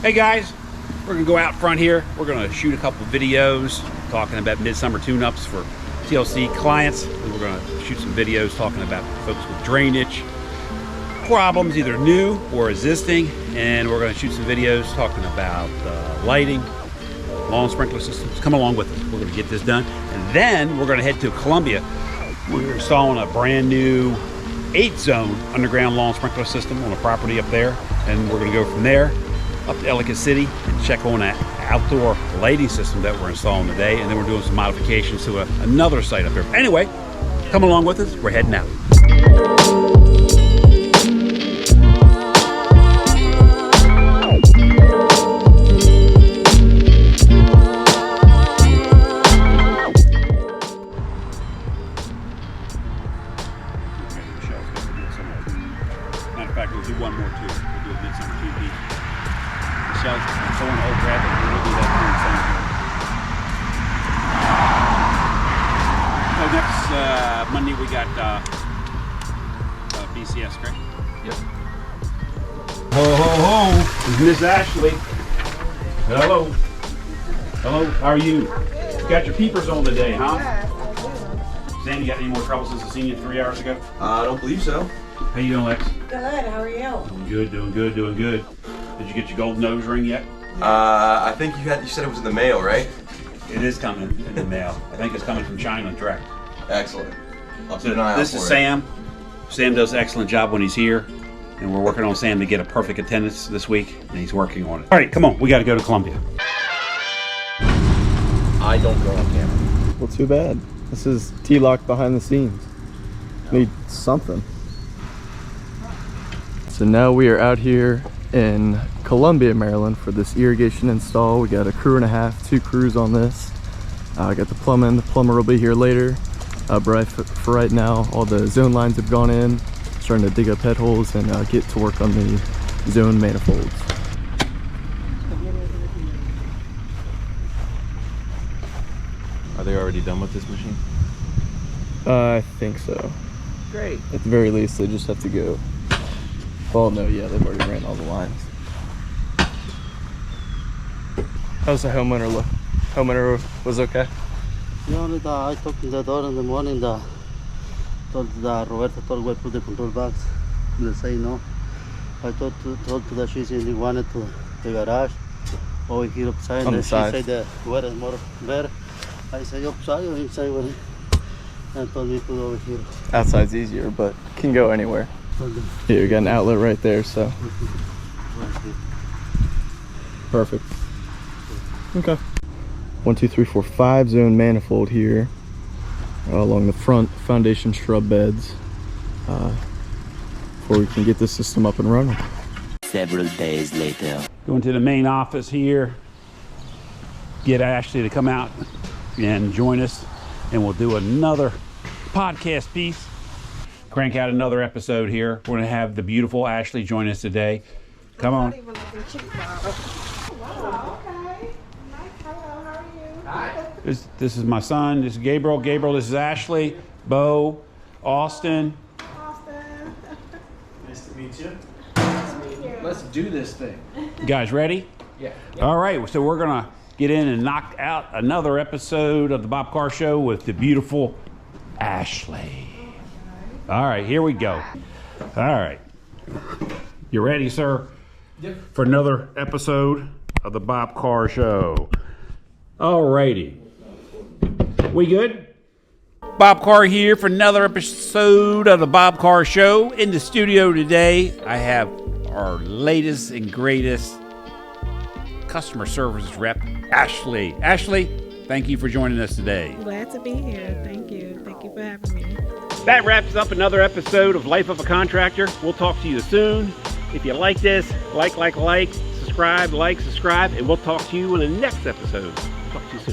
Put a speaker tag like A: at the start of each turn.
A: Hey guys, we're gonna go out front here. We're gonna shoot a couple videos talking about midsummer tune-ups for TLC clients. And we're gonna shoot some videos talking about folks with drainage problems, either new or existing. And we're gonna shoot some videos talking about lighting, lawn sprinkler systems. Come along with us. We're gonna get this done. And then we're gonna head to Columbia. We're installing a brand new 8-zone underground lawn sprinkler system on a property up there. And we're gonna go from there up to Ellicott City and check on that outdoor lighting system that we're installing today. And then we're doing some modifications to another site up here. Anyway, come along with us. We're heading out. Matter of fact, we'll do one more too. We'll do a midsummer 2D. Michelle's throwing the old rabbit. We'll do that during the summer. So next Monday we got BCS, correct? Yep. Ho ho ho! It's Miss Ashley. Hello. Hello. How are you? You got your peepers on today, huh? Sam, you got any more trouble since I seen you 3 hours ago?
B: I don't believe so.
A: How you doing, Lex?
C: Good, how are you?
A: Doing good, doing good, doing good. Did you get your gold nose ring yet?
B: I think you said it was in the mail, right?
A: It is coming in the mail. I think it's coming from China, direct.
B: Excellent. I'll keep an eye out
A: This
B: for
A: is
B: it.
A: Sam. Sam does an excellent job when he's here, and we're working on Sam to get a perfect attendance this week, and he's working on it. All right, come on, we got to go to Columbia.
B: I don't go on camera.
D: Well, too bad. This is T-Lock behind the scenes. Need something. So now we are out here in Columbia, Maryland for this irrigation install. We got a crew and a half, 2 crews on this. I got the plumbing. The plumber will be here later. But for right now, all the zone lines have gone in. Starting to dig up head holes and get to work on the zone manifolds.
E: Are they already done with this machine?
D: I think so.
E: Great.
D: At the very least, they just have to go. Well, no, yeah, they've already ran all the lines. How's the homeowner look? Homeowner was okay?
F: Yeah, only I talked to the door in the morning. Told Roberta told where to put the control box. They say no. I told to the she said he wanted to the garage over here upside.
D: On the side.
F: She said where is more better. I say upside or inside where. And told me to put over here.
D: Outside's easier, but can go anywhere. Yeah, we got an outlet right there, so. Perfect. Okay. 1, 2, 3, 4, 5 zone manifold here along the front foundation shrub beds before we can get this system up and running.
G: Several days later.
A: Going to the main office here. Get Ashley to come out and join us, and we'll do another podcast piece. Crank out another episode here. We're going to have the beautiful Ashley join us today. Come on. This is my son. This is Gabriel. Gabriel, this is Ashley. Bo, Austin.
E: Nice to meet you. Nice to meet you. Let's do this thing.
A: You guys ready?
E: Yeah.
A: All right, so we're going to get in and knock out another episode of the Bob Carr Show with the beautiful Ashley. All right, here we go. All right. You ready, sir?
E: Yep.
A: For another episode of the Bob Carr Show. All righty. We good? Bob Carr here for another episode of the Bob Carr Show. In the studio today, I have our latest and greatest customer service rep, Ashley. Ashley, thank you for joining us today.
C: Glad to be here. Thank you. Thank you for having me.
A: That wraps up another episode of Life of a Contractor. We'll talk to you soon. If you like this, like, subscribe, and we'll talk to you in the next episode. Talk to you soon.